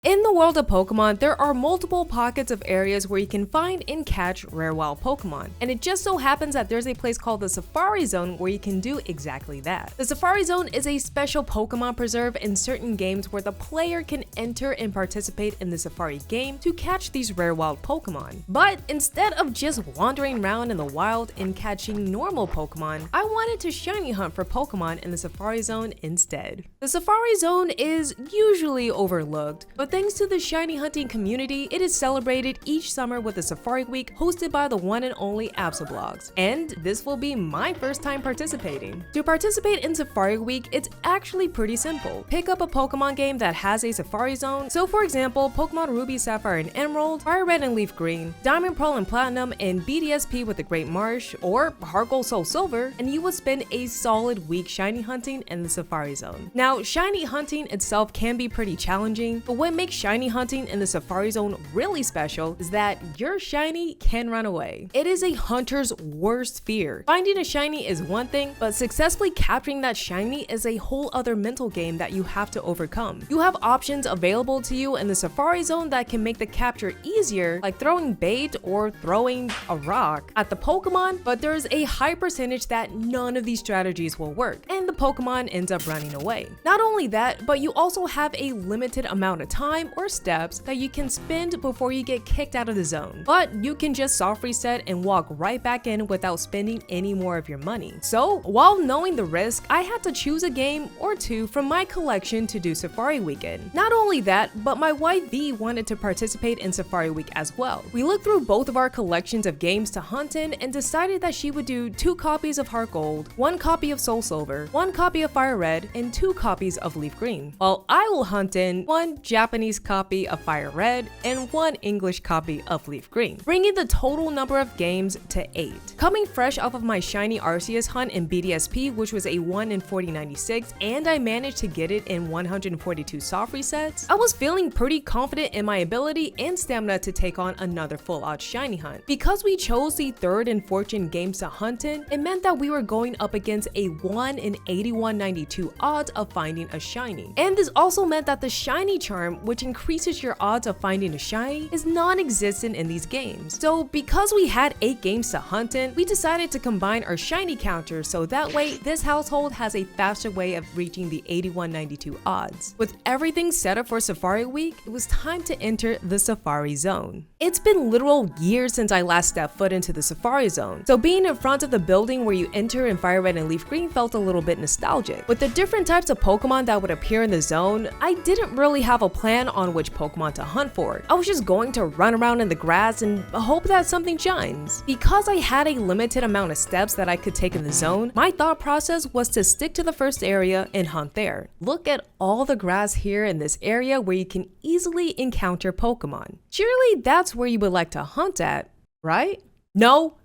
In the world of Pokemon, there are multiple pockets of areas where you can find and catch rare wild Pokemon, and it just so happens that there's a place called the Safari Zone where you can do exactly that. The Safari Zone is a special Pokemon preserve in certain games where the player can enter and participate in the Safari game to catch these rare wild Pokemon. But instead of just wandering around in the wild and catching normal Pokemon, I wanted to shiny hunt for Pokemon in the Safari Zone instead. The Safari Zone is usually overlooked, but thanks to the shiny hunting community, it is celebrated each summer with a Safari Week hosted by the one and only Absolblogs. And this will be my first time participating. To participate in Safari Week, it's actually pretty simple. Pick up a Pokemon game that has a Safari Zone. So for example, Pokemon Ruby, Sapphire, and Emerald, Fire Red and Leaf Green, Diamond, Pearl, and Platinum, and BDSP with the Great Marsh, or Heart Gold, Soul Silver, and you will spend a solid week shiny hunting in the Safari Zone. Now, shiny hunting itself can be pretty challenging, but what makes shiny hunting in the Safari Zone really special is that your shiny can run away. It is a hunter's worst fear. Finding a shiny is one thing, but successfully capturing that shiny is a whole other mental game that you have to overcome. You have options available to you in the Safari Zone that can make the capture easier, like throwing bait or throwing a rock at the Pokemon, but there's a high percentage that none of these strategies will work, and the Pokemon ends up running away. Not only that, but you also have a limited amount of time or steps that you can spend before you get kicked out of the zone. But you can just soft reset and walk right back in without spending any more of your money. So while knowing the risk, I had to choose a game or two from my collection to do Safari Weekend. Not only that, but my wife V wanted to participate in Safari Week as well. We looked through both of our collections of games to hunt in and decided that she would do 2 copies of Heart Gold, 1 copy of Soul Silver, 1 copy of Fire Red, and 2 copies of Leaf Green, while I will hunt in 1 Japanese copy of Fire Red and 1 English copy of Leaf Green, bringing the total number of games to 8. Coming fresh off of my shiny Arceus hunt in BDSP, which was a 1 in 4096, and I managed to get it in 142 soft resets, I was feeling pretty confident in my ability and stamina to take on another full odds shiny hunt. Because we chose the 3rd and fortune games to hunt in, it meant that we were going up against a 1 in 8192 odds of finding a shiny. And this also meant that the shiny charm, which increases your odds of finding a shiny, is non-existent in these games. So because we had 8 games to hunt in, we decided to combine our shiny counters so that way this household has a faster way of reaching the 8192 odds. With everything set up for Safari Week, it was time to enter the Safari Zone. It's been literal years since I last stepped foot into the Safari Zone, so being in front of the building where you enter in Fire Red and Leaf Green felt a little bit nostalgic. With the different types of Pokemon that would appear in the zone, I didn't really have a plan on which Pokemon to hunt for. I was just going to run around in the grass and hope that something shines. Because I had a limited amount of steps that I could take in the zone, my thought process was to stick to the first area and hunt there. Look at all the grass here in this area where you can easily encounter Pokemon. Surely that's where you would like to hunt at, right? No.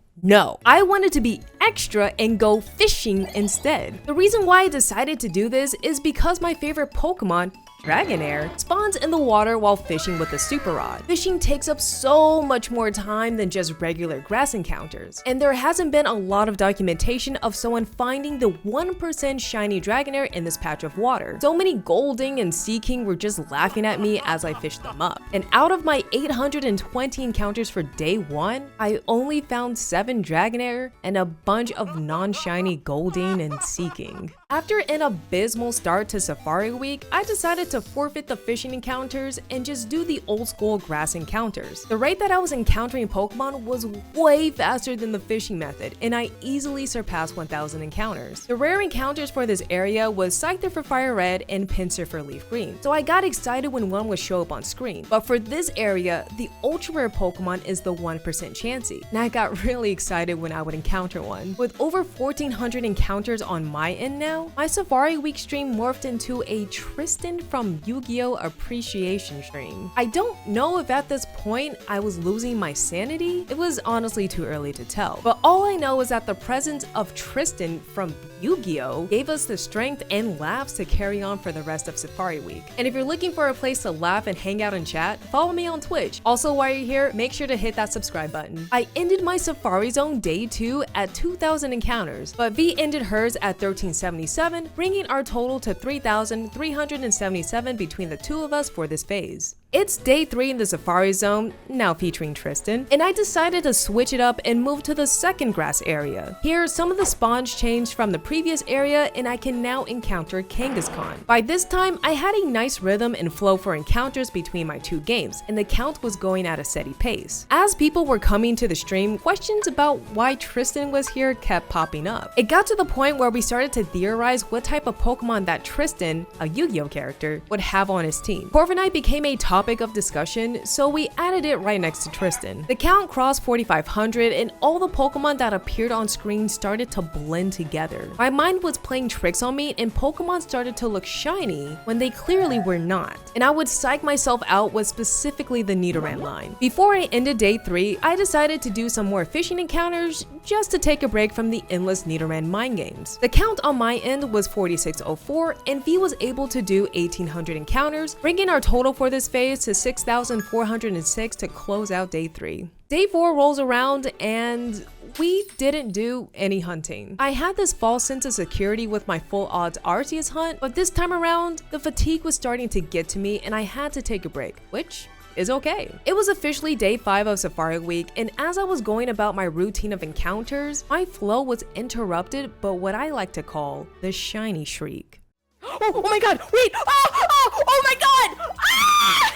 I wanted to be extra and go fishing instead. The reason why I decided to do this is because my favorite Pokemon, Dragonair, spawns in the water while fishing with a super rod. Fishing takes up so much more time than just regular grass encounters, and there hasn't been a lot of documentation of someone finding the 1% shiny Dragonair in this patch of water. So many Golding and Seaking were just laughing at me as I fished them up. And out of my 820 encounters for day 1, I only found 7 Dragonair and a bunch of non-shiny Golding and Seaking. After an abysmal start to Safari Week, I decided to forfeit the fishing encounters and just do the old school grass encounters. The rate that I was encountering Pokemon was way faster than the fishing method, and I easily surpassed 1000 encounters. The rare encounters for this area was Scyther for Fire Red and Pinsir for Leaf Green, so I got excited when one would show up on screen. But for this area, the ultra rare Pokemon is the 1% Chansey, and I got really excited when I would encounter one. With over 1400 encounters on my end now, my Safari Week stream morphed into a Tristan from Yu-Gi-Oh! Appreciation stream. I don't know if at this point I was losing my sanity. It was honestly too early to tell. But all I know is that the presence of Tristan from Yu-Gi-Oh! Gave us the strength and laughs to carry on for the rest of Safari Week. And if you're looking for a place to laugh and hang out and chat, follow me on Twitch. Also, while you're here, make sure to hit that subscribe button. I ended my Safari Zone day 2 at 2000 encounters, but V ended hers at 1377, bringing our total to 3377 between the two of us for this phase. It's day 3 in the Safari Zone, now featuring Tristan, and I decided to switch it up and move to the second grass area. Here, some of the spawns changed from the previous area and I can now encounter Kangaskhan. By this time, I had a nice rhythm and flow for encounters between my 2 games, and the count was going at a steady pace. As people were coming to the stream, questions about why Tristan was here kept popping up. It got to the point where we started to theorize what type of Pokemon that Tristan, a Yu-Gi-Oh character, would have on his team. Corviknight became a topic of discussion, so we added it right next to Tristan. The count crossed 4,500 and all the Pokemon that appeared on screen started to blend together. My mind was playing tricks on me and Pokemon started to look shiny when they clearly were not. And I would psych myself out with specifically the Nidoran line. Before I ended day 3, I decided to do some more fishing encounters just to take a break from the endless Nidoran mind games. The count on my end was 4,604 and V was able to do 1,800 encounters, bringing our total for this phase to 6,406 to close out day 3. Day 4 rolls around and we didn't do any hunting. I had this false sense of security with my full odds Arceus hunt, but this time around, the fatigue was starting to get to me and I had to take a break, which is okay. It was officially day 5 of Safari Week, and as I was going about my routine of encounters, my flow was interrupted by what I like to call the shiny shriek. Oh my god, wait! Oh my god! Ah!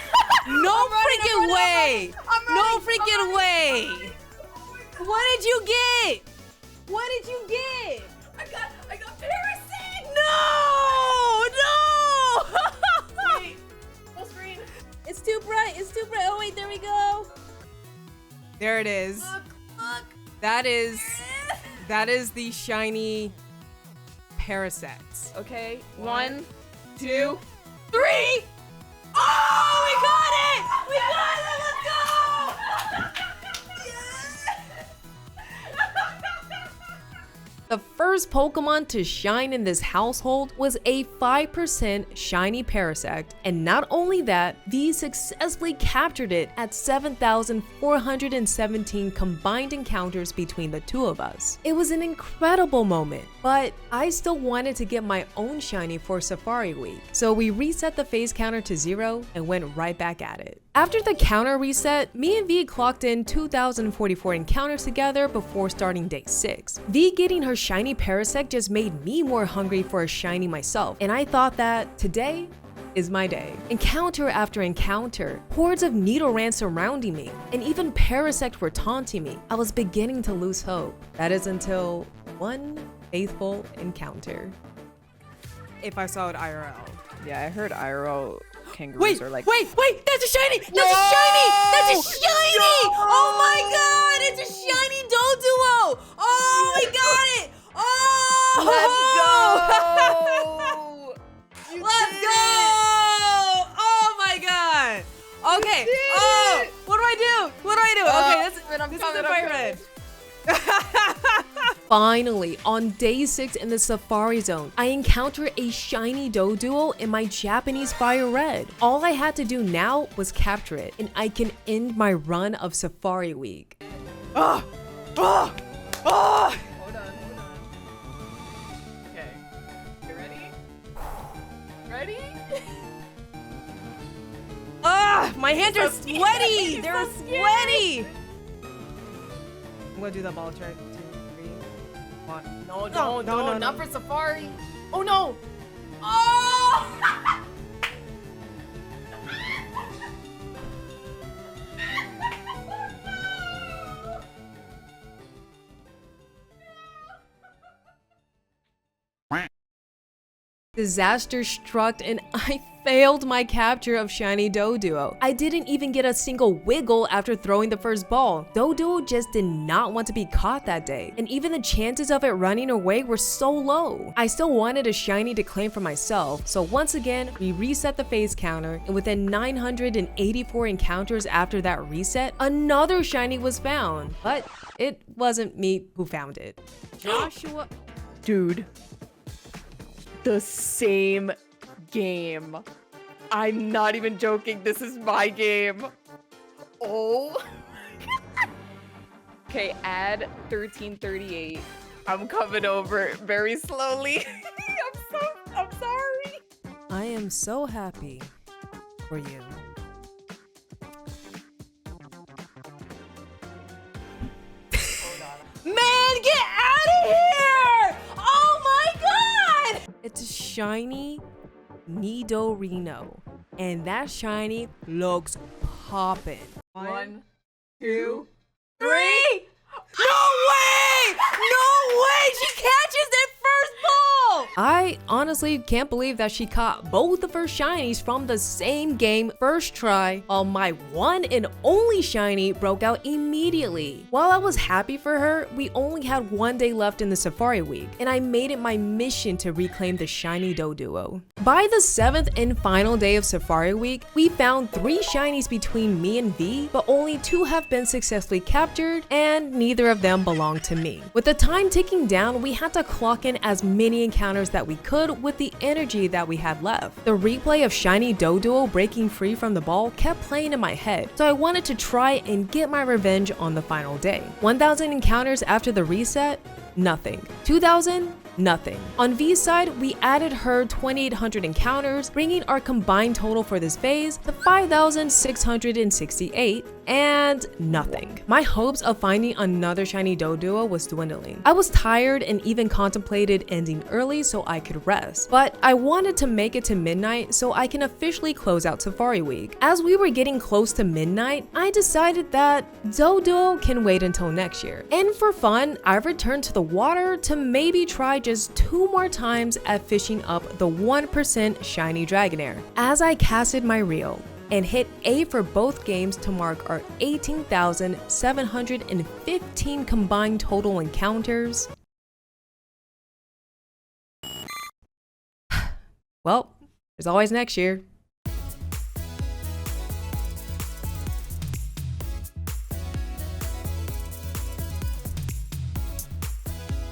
No freaking way! No freaking way! What did you get? What did you get? I got Parasite! No! Wait, full screen. It's too bright, it's too bright. Oh wait, there we go. There it is. Look. That is the shiny Parasect. Okay, 1, 2, 3! Oh, we got it! We got it! Let's go! The first Pokemon to shine in this household was a 5% shiny Parasect, and not only that, V successfully captured it at 7,417 combined encounters between the 2 of us. It was an incredible moment, but I still wanted to get my own shiny for Safari Week, so we reset the phase counter to 0 and went right back at it. After the counter reset, me and V clocked in 2,044 encounters together before starting day 6. V getting her shiny Parasect just made me more hungry for a shiny myself, and I thought that today is my day. Encounter after encounter, hordes of Nidoran surrounding me, and even Parasect were taunting me. I was beginning to lose hope. That is until one faithful encounter. If I saw it IRL. Yeah, I heard IRL kangaroos are like... Wait, that's a shiny! That's a shiny! That's a shiny! No! Oh my god, it's a shiny Doduo! Oh, we got it! Oh! Let's go! Let's go! Oh my god! Okay. Oh, what do I do? Okay, this is the fire red. Finally, on day 6 in the Safari Zone, I encountered a shiny Doduo in my Japanese Fire Red. All I had to do now was capture it, and I can end my run of Safari Week. Hold on. Okay. You ready? Ready? My hands are so sweaty! scary. They're So scary. sweaty! I'm gonna do the ball trick. 2, 3, 1. No, not for Safari. Oh no! Oh! Disaster struck and I failed my capture of shiny Doduo. I didn't even get a single wiggle after throwing the first ball. Doduo just did not want to be caught that day, and even the chances of it running away were so low. I still wanted a shiny to claim for myself, so once again, we reset the phase counter, and within 984 encounters after that reset, another shiny was found. But it wasn't me who found it. Joshua... Dude. The same game. I'm not even joking. This is my game. Oh. Okay, add 1338. I'm coming over very slowly. I'm sorry. I am so happy for you. shiny Nidorino. And that shiny looks poppin'. 1, 2, 3. No way! No way! She catches it first ball! I honestly can't believe that she caught both of her shinies from the same game first try, while my one and only shiny broke out immediately. While I was happy for her, we only had 1 day left in the Safari Week, and I made it my mission to reclaim the shiny Doduo. By the 7th and final day of Safari Week, we found 3 shinies between me and V, but only 2 have been successfully captured, and neither of them belong to me. With the time ticking down, we had to clock in as many encounters that we could with the energy that we had left. The replay of shiny Doduo breaking free from the ball kept playing in my head, so I wanted to try and get my revenge on the final day. 1,000 encounters after the reset? Nothing. 2,000? Nothing. On V's side, we added her 2,800 encounters, bringing our combined total for this phase to 5,668, and nothing. My hopes of finding another shiny Doduo was dwindling. I was tired and even contemplated ending early so I could rest, but I wanted to make it to midnight so I can officially close out Safari Week. As we were getting close to midnight, I decided that Doduo can wait until next year. And for fun, I returned to the water to maybe try just 2 more times at fishing up the 1% shiny Dragonair. As I casted my reel and hit A for both games to mark our 18,715 combined total encounters. Well, there's always next year.